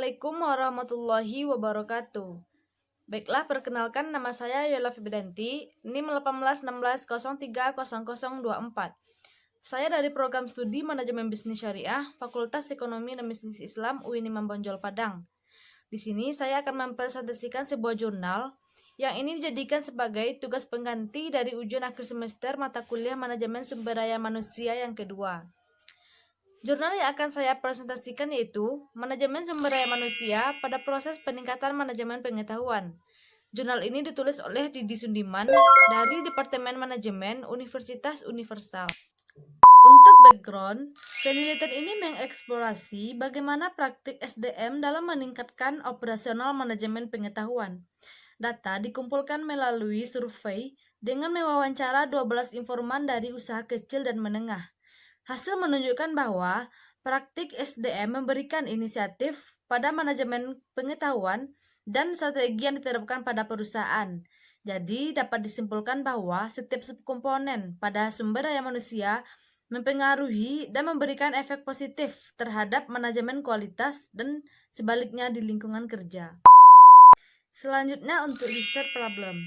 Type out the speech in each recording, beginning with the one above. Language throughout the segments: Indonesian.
Assalamualaikum warahmatullahi wabarakatuh. Baiklah, perkenalkan nama saya Yola Febidanti, NIM 1816030024. Saya dari program studi Manajemen Bisnis Syariah, Fakultas Ekonomi dan Bisnis Islam UIN Imam Bonjol Padang. Di sini saya akan mempresentasikan sebuah jurnal yang ini dijadikan sebagai tugas pengganti dari ujian akhir semester mata kuliah Manajemen Sumber Daya Manusia yang kedua. Jurnal yang akan saya presentasikan yaitu Manajemen Sumber Daya Manusia pada proses peningkatan manajemen pengetahuan. Jurnal ini ditulis oleh Didi Sundiman dari Departemen Manajemen Universitas Universal. Untuk background, penelitian ini mengeksplorasi bagaimana praktik SDM dalam meningkatkan operasional manajemen pengetahuan. Data dikumpulkan melalui survei dengan mewawancara 12 informan dari usaha kecil dan menengah. Hasil menunjukkan bahwa praktik SDM memberikan inisiatif pada manajemen pengetahuan dan strategi yang diterapkan pada perusahaan. Jadi dapat disimpulkan bahwa setiap subkomponen pada sumber daya manusia mempengaruhi dan memberikan efek positif terhadap manajemen kualitas dan sebaliknya di lingkungan kerja. Selanjutnya untuk research problem.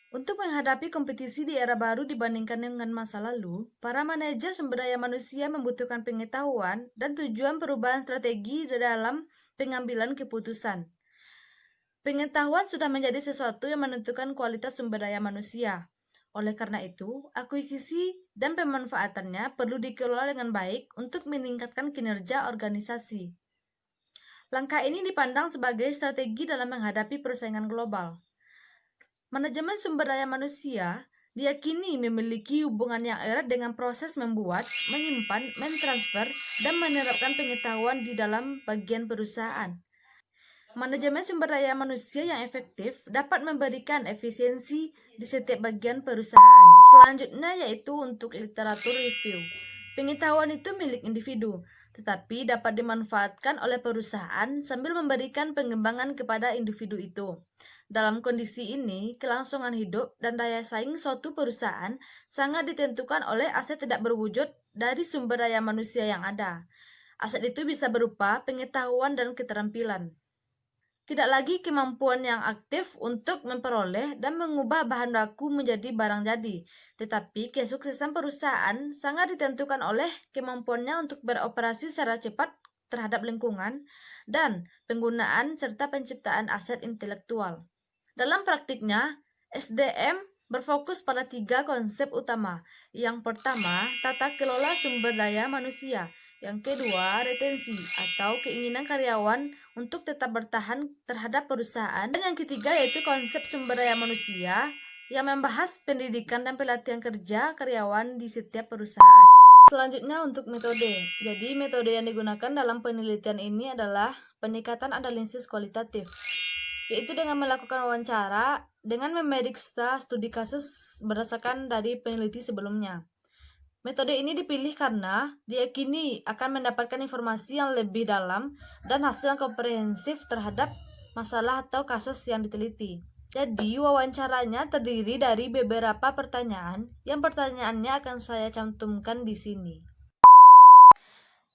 Untuk menghadapi kompetisi di era baru dibandingkan dengan masa lalu, para manajer sumber daya manusia membutuhkan pengetahuan dan tujuan perubahan strategi dalam pengambilan keputusan. Pengetahuan sudah menjadi sesuatu yang menentukan kualitas sumber daya manusia. Oleh karena itu, akuisisi dan pemanfaatannya perlu dikelola dengan baik untuk meningkatkan kinerja organisasi. Langkah ini dipandang sebagai strategi dalam menghadapi persaingan global. Manajemen sumber daya manusia diyakini memiliki hubungan yang erat dengan proses membuat, menyimpan, mentransfer, dan menerapkan pengetahuan di dalam bagian perusahaan. Manajemen sumber daya manusia yang efektif dapat memberikan efisiensi di setiap bagian perusahaan. Selanjutnya yaitu untuk literatur review. Pengetahuan itu milik individu, tetapi dapat dimanfaatkan oleh perusahaan sambil memberikan pengembangan kepada individu itu. Dalam kondisi ini, kelangsungan hidup dan daya saing suatu perusahaan sangat ditentukan oleh aset tidak berwujud dari sumber daya manusia yang ada. Aset itu bisa berupa pengetahuan dan keterampilan. Tidak lagi kemampuan yang aktif untuk memperoleh dan mengubah bahan baku menjadi barang jadi, tetapi kesuksesan perusahaan sangat ditentukan oleh kemampuannya untuk beroperasi secara cepat terhadap lingkungan dan penggunaan serta penciptaan aset intelektual. Dalam praktiknya, SDM berfokus pada 3 konsep utama. Yang pertama, tata kelola sumber daya manusia. Yang kedua, retensi atau keinginan karyawan untuk tetap bertahan terhadap perusahaan. Dan yang ketiga yaitu konsep sumber daya manusia yang membahas pendidikan dan pelatihan kerja karyawan di setiap perusahaan. Selanjutnya untuk metode. Jadi metode yang digunakan dalam penelitian ini adalah peningkatan analisis kualitatif, yaitu dengan melakukan wawancara dengan memeriksa studi kasus berdasarkan dari peneliti sebelumnya. Metode ini dipilih karena diyakini akan mendapatkan informasi yang lebih dalam dan hasil yang komprehensif terhadap masalah atau kasus yang diteliti. Jadi wawancaranya terdiri dari beberapa pertanyaan yang pertanyaannya akan saya cantumkan di sini.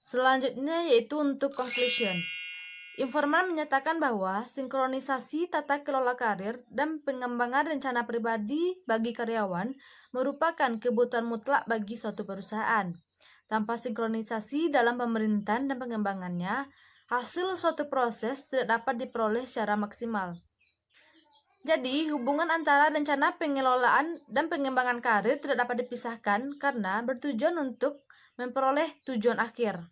Selanjutnya yaitu untuk conclusion. Informan menyatakan bahwa sinkronisasi tata kelola karir dan pengembangan rencana pribadi bagi karyawan merupakan kebutuhan mutlak bagi suatu perusahaan. Tanpa sinkronisasi dalam pemerintahan dan pengembangannya, hasil suatu proses tidak dapat diperoleh secara maksimal. Jadi, hubungan antara rencana pengelolaan dan pengembangan karir tidak dapat dipisahkan karena bertujuan untuk memperoleh tujuan akhir.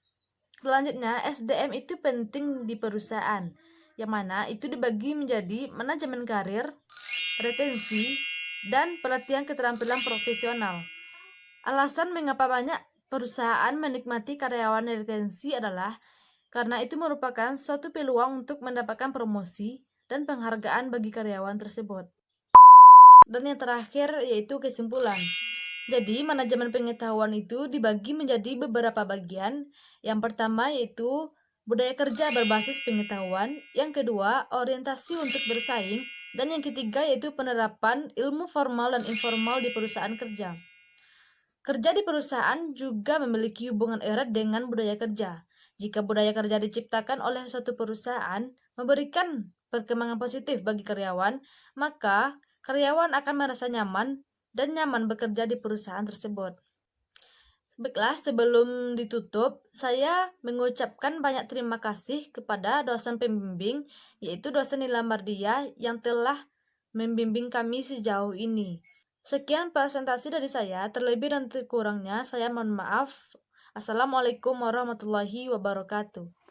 Selanjutnya, SDM itu penting di perusahaan, yang mana itu dibagi menjadi manajemen karir, retensi, dan pelatihan keterampilan profesional. Alasan mengapa banyak perusahaan menikmati karyawan retensi adalah karena itu merupakan suatu peluang untuk mendapatkan promosi dan penghargaan bagi karyawan tersebut. Dan yang terakhir yaitu kesimpulan. Jadi, manajemen pengetahuan itu dibagi menjadi beberapa bagian. Yang pertama yaitu budaya kerja berbasis pengetahuan, yang kedua orientasi untuk bersaing, dan yang ketiga yaitu penerapan ilmu formal dan informal di perusahaan kerja. Kerja di perusahaan juga memiliki hubungan erat dengan budaya kerja. Jika budaya kerja diciptakan oleh suatu perusahaan memberikan perkembangan positif bagi karyawan, maka karyawan akan merasa nyaman dan nyaman bekerja di perusahaan tersebut. Baiklah, sebelum ditutup, saya mengucapkan banyak terima kasih kepada dosen pembimbing, yaitu dosen Nila Mardia yang telah membimbing kami sejauh ini. Sekian presentasi dari saya, terlebih dan terkurangnya saya mohon maaf. Assalamualaikum warahmatullahi wabarakatuh.